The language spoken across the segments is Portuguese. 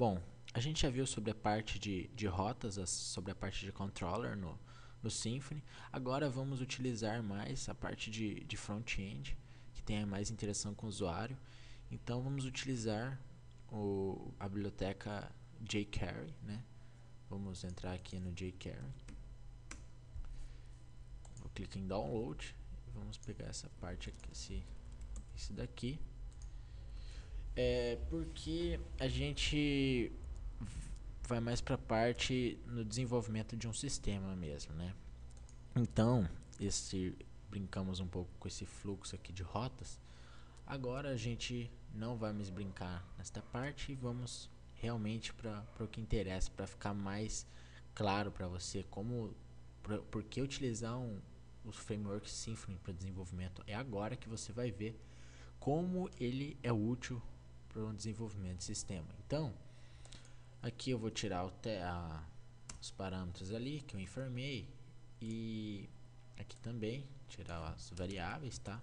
Bom, a gente já viu sobre a parte de rotas, sobre a parte de controller no Symfony. Agora vamos utilizar mais a parte de front-end, que tenha mais interação com o usuário. Então vamos utilizar a biblioteca jQuery, né? Vamos entrar aqui no jQuery. Vou clicar em download e vamos pegar essa parte aqui, esse daqui. Porque a gente vai mais para a parte no desenvolvimento de um sistema mesmo, né? Então, brincamos um pouco com esse fluxo aqui de rotas. Agora a gente não vai mais brincar nesta parte e vamos realmente para o que interessa, para ficar mais claro para você por que utilizar os frameworks Symfony para desenvolvimento. É agora que você vai ver como ele é útil para o desenvolvimento de sistema. Então, aqui eu vou tirar os parâmetros ali que eu informei e aqui também tirar as variáveis, tá?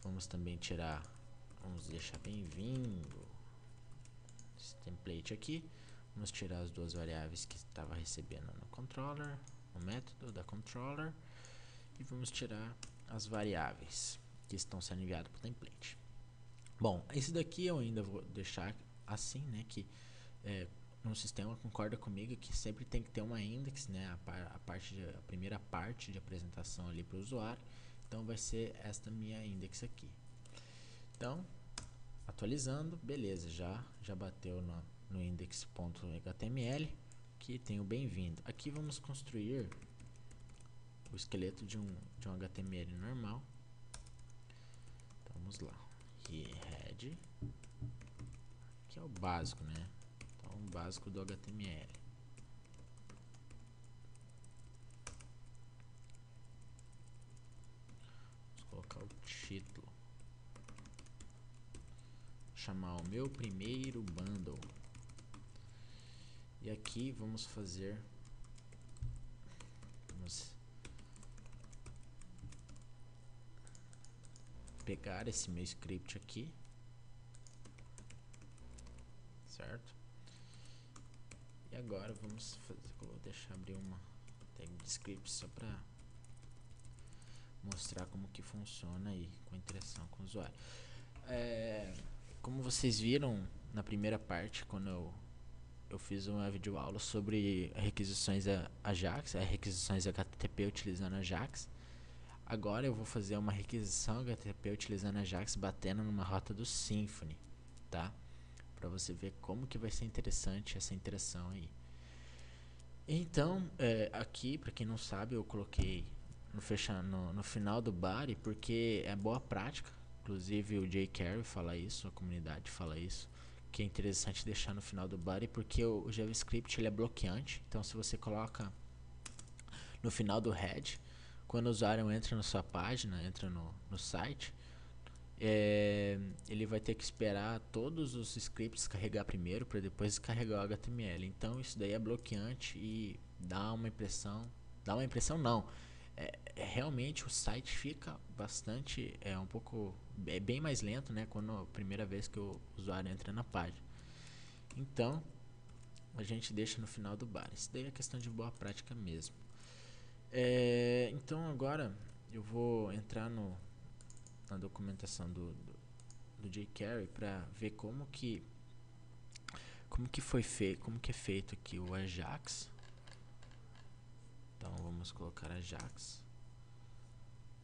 Vamos também tirar, vamos deixar bem-vindo esse template aqui. Vamos tirar as duas variáveis que estava recebendo no controller, no método da controller, e vamos tirar as variáveis que estão sendo enviadas para o template. Bom, esse daqui eu ainda vou deixar assim, né, que no sistema concorda comigo que sempre tem que ter uma index, né, a primeira parte de apresentação ali para o usuário. Então vai ser esta minha index aqui. Então, atualizando, beleza, já bateu no index.html, que tem o bem-vindo. Aqui vamos construir o esqueleto de um HTML normal. Então, vamos lá. Head, que é o básico, né? Então, o básico do HTML. Vamos colocar o título. Chamar o meu primeiro bundle. E aqui vamos pegar esse meu script aqui, certo? E agora vamos fazer, vou deixar abrir uma tag de script só para mostrar como que funciona aí com a interação com o usuário. Como vocês viram na primeira parte, quando eu fiz uma videoaula sobre requisições Ajax, requisições HTTP utilizando Ajax. Agora eu vou fazer uma requisição HTTP utilizando Ajax batendo numa rota do Symfony, tá? Para você ver como que vai ser interessante essa interação aí. Então, aqui, para quem não sabe, eu coloquei no final do body porque é boa prática. Inclusive o jQuery fala isso, a comunidade fala isso, que é interessante deixar no final do body porque o JavaScript ele é bloqueante. Então, se você coloca no final do head, quando o usuário entra na sua página, entra no site, ele vai ter que esperar todos os scripts carregar primeiro para depois descarregar o HTML. Então isso daí é bloqueante e dá uma impressão não, realmente o site fica bastante, bem mais lento, né, quando a primeira vez que o usuário entra na página. Então a gente deixa no final do bar. Isso daí é questão de boa prática mesmo. Então agora eu vou entrar na documentação do jQuery para ver como que foi feito, como que é feito aqui o Ajax. Então vamos colocar Ajax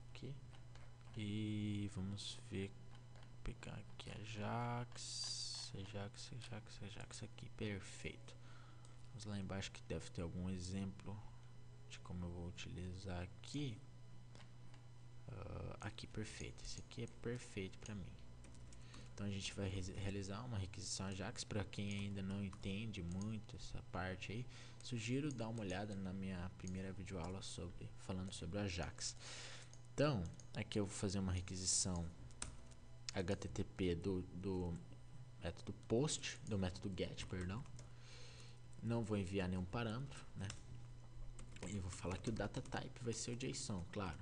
aqui e vamos pegar aqui Ajax aqui, perfeito. Vamos lá embaixo que deve ter algum exemplo de como eu vou utilizar aqui. Aqui, perfeito. Esse aqui é perfeito para mim. Então a gente vai realizar uma requisição Ajax. Para quem ainda não entende muito essa parte aí, sugiro dar uma olhada na minha primeira videoaula falando sobre o Ajax. Então aqui eu vou fazer uma requisição HTTP do método post, do método get, perdão. Não vou enviar nenhum parâmetro, né? E vou falar que o data type vai ser o JSON, claro.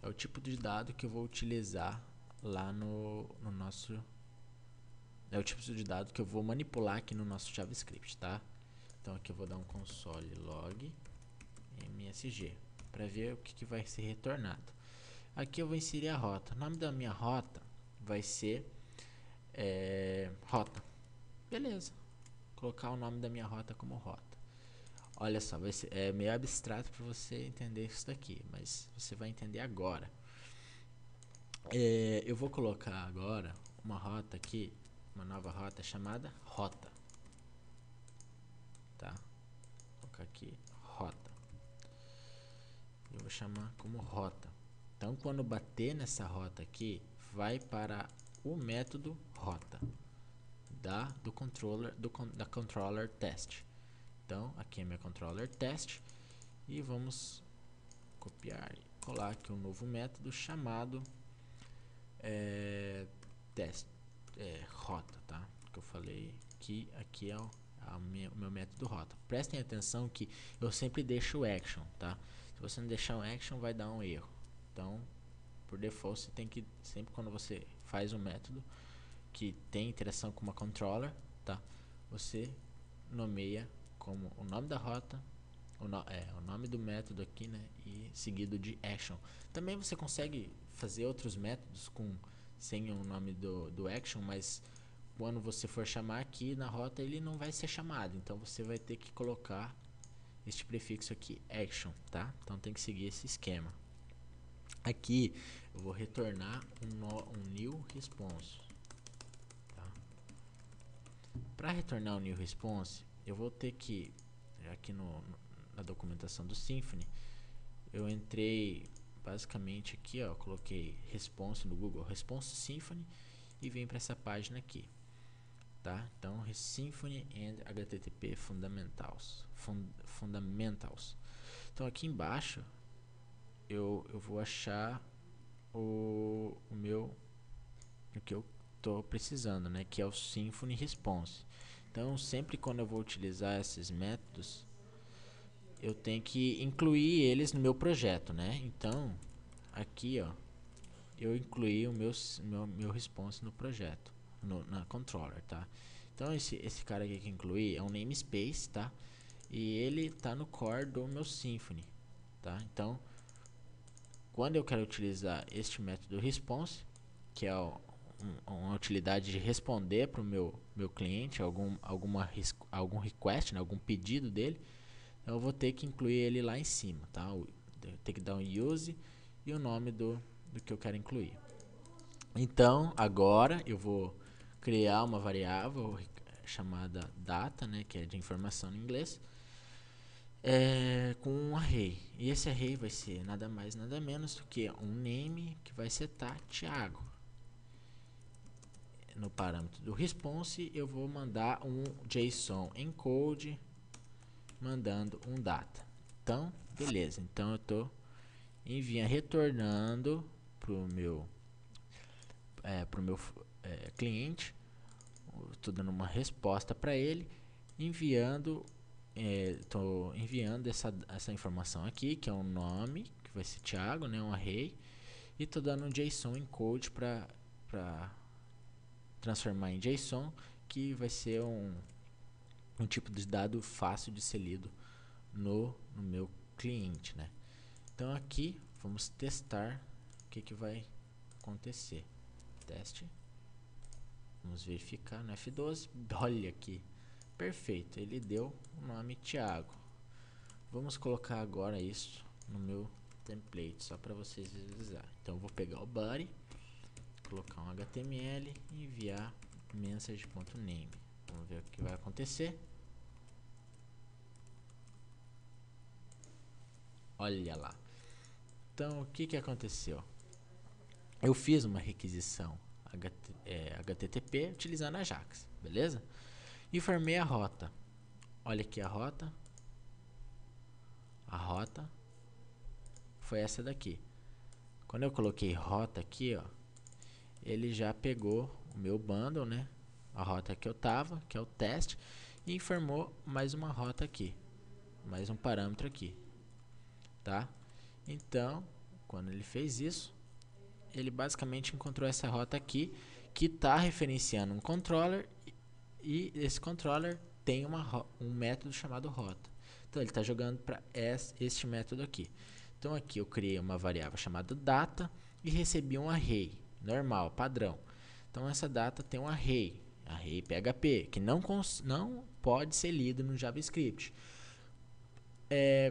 É o tipo de dado que eu vou utilizar lá no é o tipo de dado que eu vou manipular aqui no nosso JavaScript, tá? Então aqui eu vou dar um console log msg para ver o que vai ser retornado. Aqui eu vou inserir a rota. O nome da minha rota vai ser rota. Beleza. Colocar o nome da minha rota como rota. Olha só, vai ser, é meio abstrato para você entender isso daqui, mas você vai entender agora. Eu vou colocar agora uma rota aqui, uma nova rota chamada rota. Tá? Vou colocar aqui rota. Eu vou chamar como rota. Então, quando bater nessa rota aqui, vai para o método rota da controller test. Então, aqui é meu controller test e vamos copiar e colar aqui um novo método chamado test rota, tá? Que eu falei que aqui é o meu método rota. Prestem atenção que eu sempre deixo o action, tá? Se você não deixar o action, vai dar um erro. Então, por default, você tem que sempre quando você faz um método que tem interação com uma controller, tá? Você nomeia como o nome da rota, o nome do método aqui, né? E seguido de action. Também você consegue fazer outros métodos sem o nome do action, mas quando você for chamar aqui na rota, ele não vai ser chamado. Então você vai ter que colocar este prefixo aqui, action, tá? Então tem que seguir esse esquema. Aqui eu vou retornar um new response. Para retornar o new response, eu vou ter que, aqui na documentação do Symfony, eu entrei basicamente aqui, ó, coloquei response no Google, response Symfony, e vem para essa página aqui, tá? Então, Symfony and HTTP Fundamentals. Então, aqui embaixo, eu vou achar o que eu estou precisando, né? Que é o Symfony Response. Então, sempre quando eu vou utilizar esses métodos, eu tenho que incluir eles no meu projeto, né? Então, aqui, ó, eu incluí o meu response no projeto, na controller, tá? Então, esse cara aqui que incluí é um namespace, tá? E ele tá no core do meu Symfony, tá? Então, quando eu quero utilizar este método response, que é uma utilidade de responder para o meu cliente algum request, né, algum pedido dele, eu vou ter que incluir ele lá em cima, tá? Ter que dar um use e o nome do que eu quero incluir. Então, agora eu vou criar uma variável chamada data, né, que é de informação em inglês, com um array. E esse array vai ser nada mais, nada menos do que um name que vai setar Thiago. No parâmetro do response, eu vou mandar um JSON encode mandando um data. Então, beleza. Então, eu estou retornando para o meu cliente. Estou dando uma resposta para ele, estou enviando essa informação aqui, que é um nome, que vai ser Thiago, né, um array, e estou dando um JSON encode para transformar em JSON, que vai ser um tipo de dado fácil de ser lido no meu cliente, né? Então aqui vamos testar o que vai acontecer. Teste. Vamos verificar no F12. Olha aqui. Perfeito, ele deu o nome Thiago. Vamos colocar agora isso no meu template, só para vocês visualizarem. Então eu vou pegar o body, colocar um HTML e enviar message.name. Vamos ver o que vai acontecer. Olha lá. Então, o que aconteceu? Eu fiz uma requisição HTTP utilizando a Ajax, beleza? E formei a rota. Olha aqui a rota. A rota foi essa daqui. Quando eu coloquei rota aqui, ó, ele já pegou o meu bundle, né? A rota que eu tava, que é o teste, e informou mais uma rota aqui, mais um parâmetro aqui, tá? Então, quando ele fez isso, ele basicamente encontrou essa rota aqui, que está referenciando um controller e esse controller tem um método chamado rota. Então ele está jogando para este método aqui. Então aqui eu criei uma variável chamada data e recebi um array normal, padrão. Então essa data tem um array PHP, que não pode ser lido no JavaScript.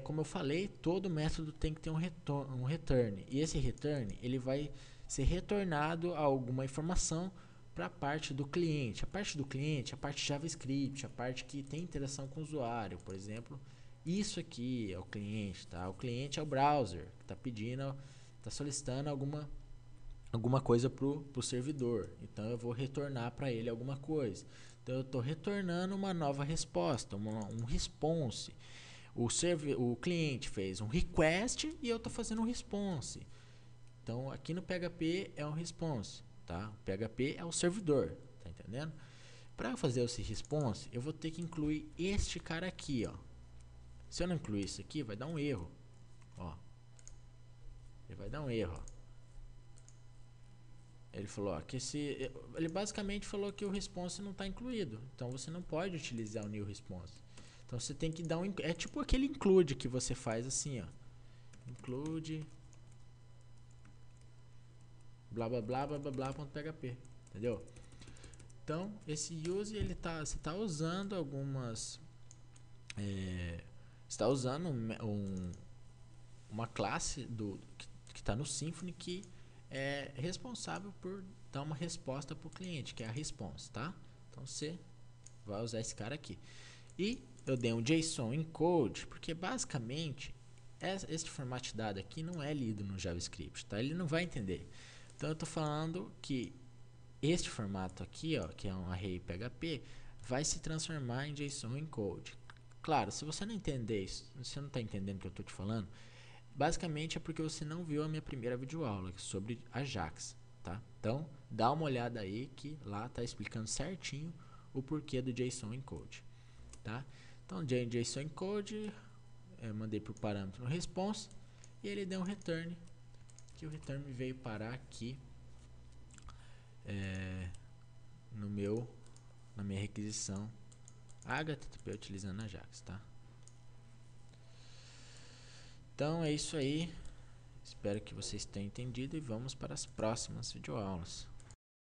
Como eu falei, todo método tem que ter um return. E esse return ele vai ser retornado a alguma informação para a parte do cliente. A parte do cliente, a parte JavaScript, a parte que tem interação com o usuário. Por exemplo, isso aqui é o cliente, tá? O cliente é o browser que está pedindo, está solicitando alguma coisa para o servidor. Então eu vou retornar para ele alguma coisa. Então eu estou retornando uma nova resposta, um response. O cliente fez um request e eu estou fazendo um response. Então aqui no PHP é um response, tá? O PHP é o servidor, tá entendendo? Para fazer esse response, eu vou ter que incluir este cara aqui, ó. Se eu não incluir isso aqui, vai dar um erro, ó. Ele vai dar um erro, ó. Ele falou, ó, que ele basicamente falou que o response não está incluído. Então você não pode utilizar o new response. Então você tem que dar é tipo aquele include que você faz assim, ó. Include blá blá blá blá blá blá.php, entendeu? Então esse use você está usando está usando uma classe que está no Symfony que é responsável por dar uma resposta para o cliente, que é a response, tá? Então você vai usar esse cara aqui. E eu dei um JSON encode, porque basicamente esse formato de dado aqui não é lido no JavaScript, tá? Ele não vai entender. Então eu estou falando que este formato aqui, ó, que é um array PHP, vai se transformar em JSON encode. Claro, se você não entender isso, se você não está entendendo o que eu estou te falando, basicamente é porque você não viu a minha primeira videoaula sobre Ajax, tá? Então dá uma olhada aí que lá está explicando certinho o porquê do JSON encode, tá? Então JSON encode, mandei por parâmetro no response e ele deu um return, que o return veio parar aqui na minha requisição HTTP utilizando Ajax, tá? Então é isso aí. Espero que vocês tenham entendido e vamos para as próximas videoaulas.